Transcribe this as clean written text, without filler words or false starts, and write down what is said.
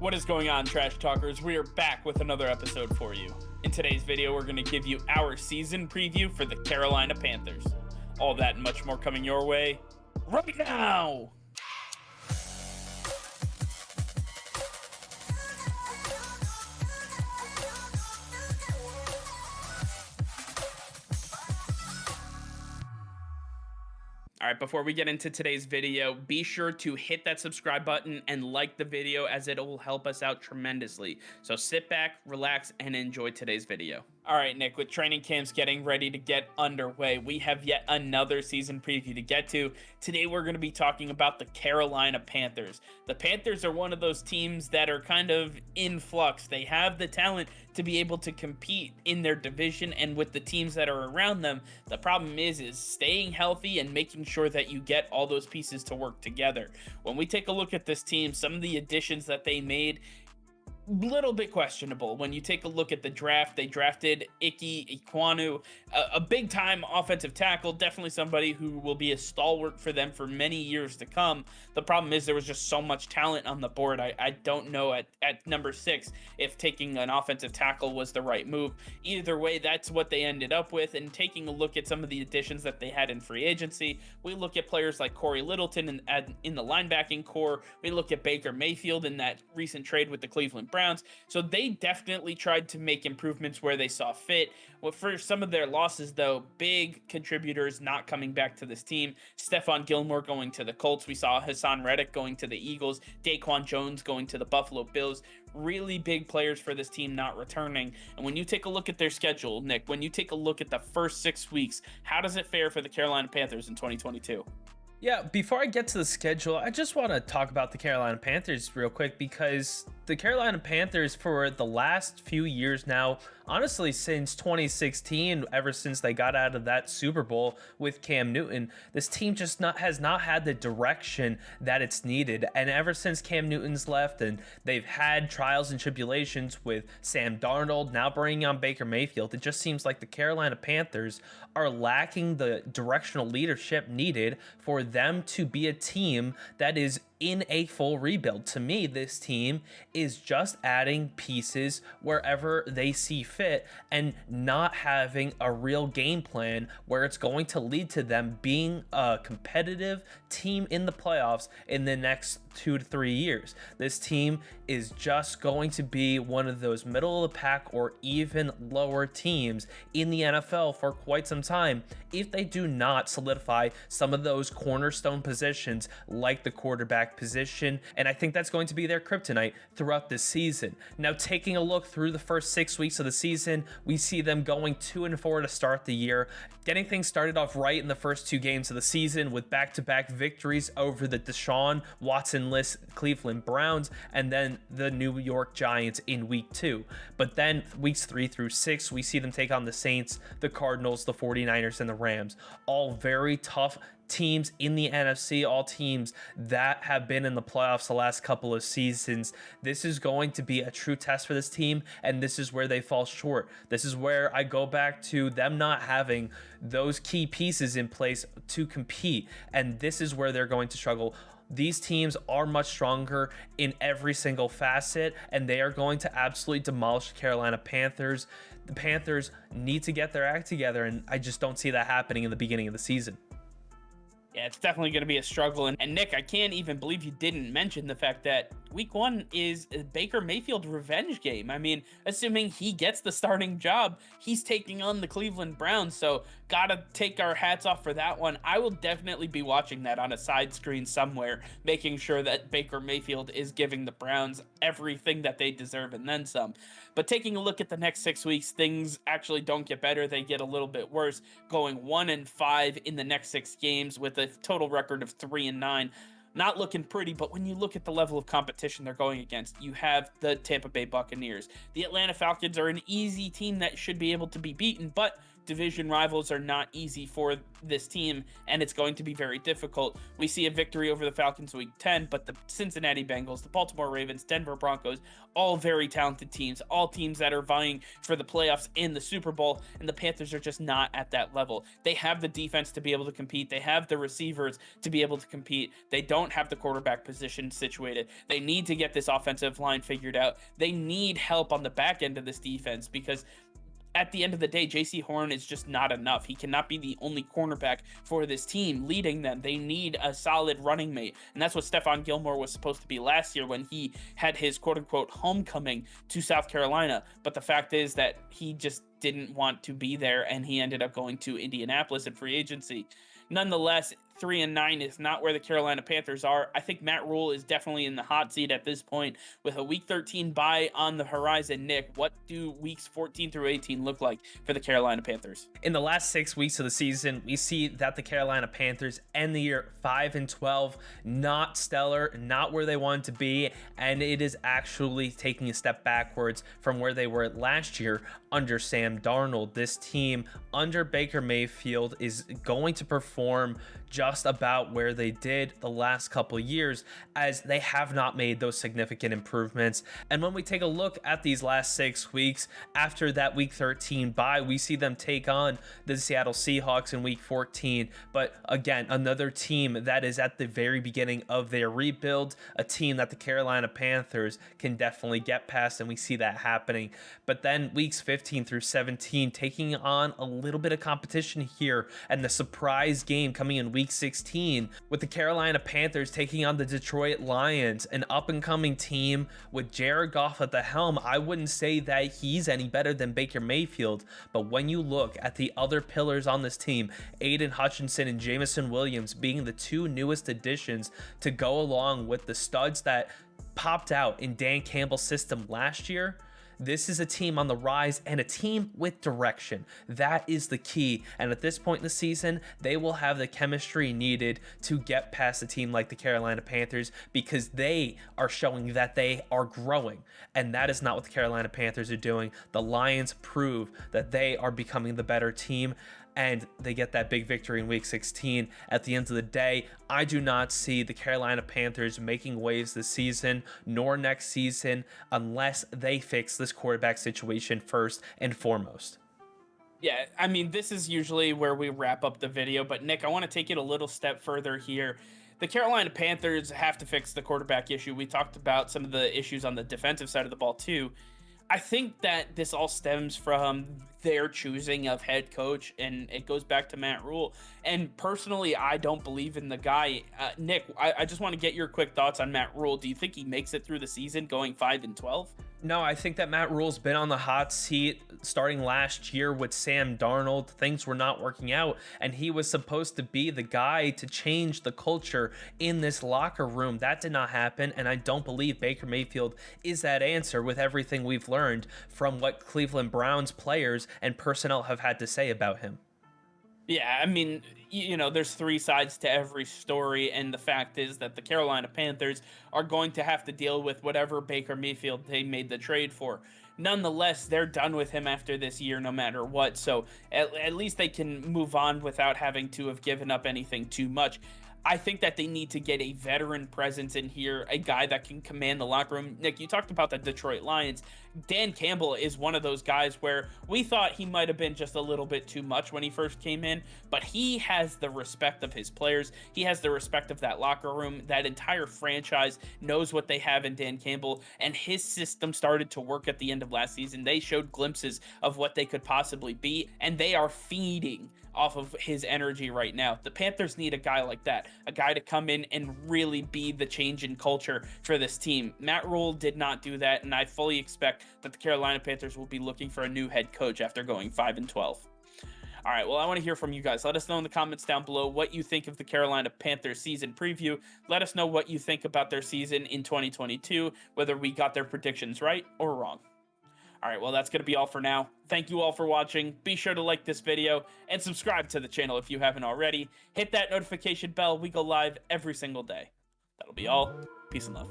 What is going on, Trash Talkers? We are back with another episode for you. In today's video, we're going to give you our season preview for the Carolina Panthers. All that and much more coming your way right now! All right, before we get into today's video, be sure to hit that subscribe button and like the video as it will help us out tremendously. So sit back, relax, and enjoy today's video. All right, Nick, with training camps getting ready to get underway, we have yet another season preview to get to. Today, we're going to be talking about the Carolina Panthers. The Panthers are one of those teams that are kind of in flux. They have the talent to be able to compete in their division and with the teams that are around them. The problem is staying healthy and making sure that you get all those pieces to work together. When we take a look at this team, some of the additions that they made, little bit questionable. When you take a look at the draft, they drafted Ike Ekwonu, a big-time offensive tackle, definitely somebody who will be a stalwart for them for many years to come. The problem is there was just so much talent on the board. I don't know at number 6 if taking an offensive tackle was the right move. Either way, that's what they ended up with. And taking a look at some of the additions that they had in free agency, we look at players like Cory Littleton in the linebacking core. We look at Baker Mayfield in that recent trade with the Cleveland Browns. So they definitely tried to make improvements where they saw fit. Well, for some of their losses, though, big contributors not coming back to this team. Stephon Gilmore going to the Colts. We saw Hasson Reddick going to the Eagles. DaQuan Jones going to the Buffalo Bills. Really big players for this team not returning. And when you take a look at their schedule, Nick, when you take a look at the first 6 weeks, how does it fare for the Carolina Panthers in 2022? Yeah, before I get to the schedule, I just want to talk about the Carolina Panthers real quick, because the Carolina Panthers for the last few years now, honestly since 2016, ever since they got out of that Super Bowl with Cam Newton, this team just has not had the direction that it's needed. And ever since Cam Newton's left and they've had trials and tribulations with Sam Darnold, now bringing on Baker Mayfield, it just seems like the Carolina Panthers are lacking the directional leadership needed for them to be a team that is in a full rebuild. To me, this team is just adding pieces wherever they see fit and not having a real game plan where it's going to lead to them being a competitive team in the playoffs in the next 2 to 3 years. This team is just going to be one of those middle of the pack or even lower teams in the NFL for quite some time if they do not solidify some of those cornerstone positions like the quarterback position. And I think that's going to be their kryptonite throughout the season. Now, taking a look through the first 6 weeks of the season, we see them going 2-4 to start the year, getting things started off right in the first 2 games of the season with back-to-back victories over the Deshaun Watson-less Cleveland Browns and then the New York Giants in week 2. But then weeks 3 through 6, we see them take on the Saints, the Cardinals, the 49ers, and the Rams. All very tough teams in the NFC, all teams that have been in the playoffs the last couple of seasons. This is going to be a true test for this team, and this is where they fall short. This is where I go back to them not having those key pieces in place to compete, and this is where they're going to struggle. These teams are much stronger in every single facet, and they are going to absolutely demolish the Carolina Panthers. The Panthers need to get their act together, and I just don't see that happening in the beginning of the season. Yeah, it's definitely going to be a struggle. And Nick, I can't even believe you didn't mention the fact that week 1 is a Baker Mayfield revenge game. I mean, assuming he gets the starting job, he's taking on the Cleveland Browns. So gotta take our hats off for that one. I will definitely be watching that on a side screen somewhere, making sure that Baker Mayfield is giving the Browns everything that they deserve and then some. But taking a look at the next 6 weeks, things actually don't get better. They get a little bit worse, going 1-5 in the next 6 games with a total record of 3-9. Not looking pretty, but when you look at the level of competition they're going against, you have the Tampa Bay Buccaneers. The Atlanta Falcons are an easy team that should be able to be beaten, but division rivals are not easy for this team, and it's going to be very difficult. We see a victory over the Falcons week 10, but the Cincinnati Bengals, the Baltimore Ravens, Denver Broncos, all very talented teams, all teams that are vying for the playoffs in the Super Bowl, and the Panthers are just not at that level. They have the defense to be able to compete. They have the receivers to be able to compete. They don't have the quarterback position situated. They need to get this offensive line figured out. They need help on the back end of this defense, because at the end of the day, Jaycee Horn is just not enough. He cannot be the only cornerback for this team leading them. They need a solid running mate. And that's what Stephon Gilmore was supposed to be last year when he had his quote-unquote homecoming to South Carolina. But the fact is that he just didn't want to be there, and he ended up going to Indianapolis in free agency. Nonetheless, 3-9 is not where the Carolina Panthers are. I think Matt Rule is definitely in the hot seat at this point with a week 13 bye on the horizon. Nick, what do weeks 14 through 18 look like for the Carolina Panthers? In the last 6 weeks of the season, we see that the Carolina Panthers end the year 5-12, not stellar, not where they wanted to be, and it is actually taking a step backwards from where they were last year under Sam Darnold. This team under Baker Mayfield is going to perform just about where they did the last couple years, as they have not made those significant improvements. And when we take a look at these last 6 weeks after that week 13 bye, we see them take on the Seattle Seahawks in week 14. But again, another team that is at the very beginning of their rebuild, a team that the Carolina Panthers can definitely get past, and we see that happening. But then weeks 15 through 17 taking on a little bit of competition here, and the surprise game coming in week 16 with the Carolina Panthers taking on the Detroit Lions, an up-and-coming team with Jared Goff at the helm. I wouldn't say that he's any better than Baker Mayfield, but when you look at the other pillars on this team, Aiden Hutchinson and Jameson Williams being the two newest additions to go along with the studs that popped out in Dan Campbell's system last year, this is a team on the rise and a team with direction. That is the key. And at this point in the season, they will have the chemistry needed to get past a team like the Carolina Panthers, because they are showing that they are growing. And that is not what the Carolina Panthers are doing. The Lions prove that they are becoming the better team, and they get that big victory in week 16. At the end of the day, I do not see the Carolina Panthers making waves this season nor next season unless they fix this quarterback situation first and foremost. Yeah, I mean, this is usually where we wrap up the video, but Nick, I want to take it a little step further here. The Carolina Panthers have to fix the quarterback issue. We talked about some of the issues on the defensive side of the ball too. I think that this all stems from their choosing of head coach, and it goes back to Matt Rule. And personally, I don't believe in the guy. Nick, I just want to get your quick thoughts on Matt Rule. Do you think he makes it through the season going 5-12? No, I think that Matt Rule's been on the hot seat starting last year with Sam Darnold. Things were not working out, and he was supposed to be the guy to change the culture in this locker room. That did not happen, and I don't believe Baker Mayfield is that answer with everything we've learned from what Cleveland Browns players and personnel have had to say about him. Yeah, I mean, you know, there's three sides to every story, and the fact is that the Carolina Panthers are going to have to deal with whatever Baker Mayfield they made the trade for. Nonetheless, they're done with him after this year no matter what, so at least they can move on without having to have given up anything too much. I think that they need to get a veteran presence in here, a guy that can command the locker room. Nick, you talked about the Detroit Lions. Dan Campbell is one of those guys where we thought he might have been just a little bit too much when he first came in, but he has the respect of his players. He has the respect of that locker room. That entire franchise knows what they have in Dan Campbell, and his system started to work at the end of last season. They showed glimpses of what they could possibly be, and they are feeding off of his energy right now. The Panthers need a guy like that, a guy to come in and really be the change in culture for this team. Matt Rule did not do that, and I fully expect that the Carolina Panthers will be looking for a new head coach after going 5-12. All right, well, I want to hear from you guys. Let us know in the comments down below what you think of the Carolina Panthers season preview. Let us know what you think about their season in 2022, whether we got their predictions right or wrong. All right, well, that's going to be all for now. Thank you all for watching. Be sure to like this video and subscribe to the channel if you haven't already. Hit that notification bell. We go live every single day. That'll be all. Peace and love.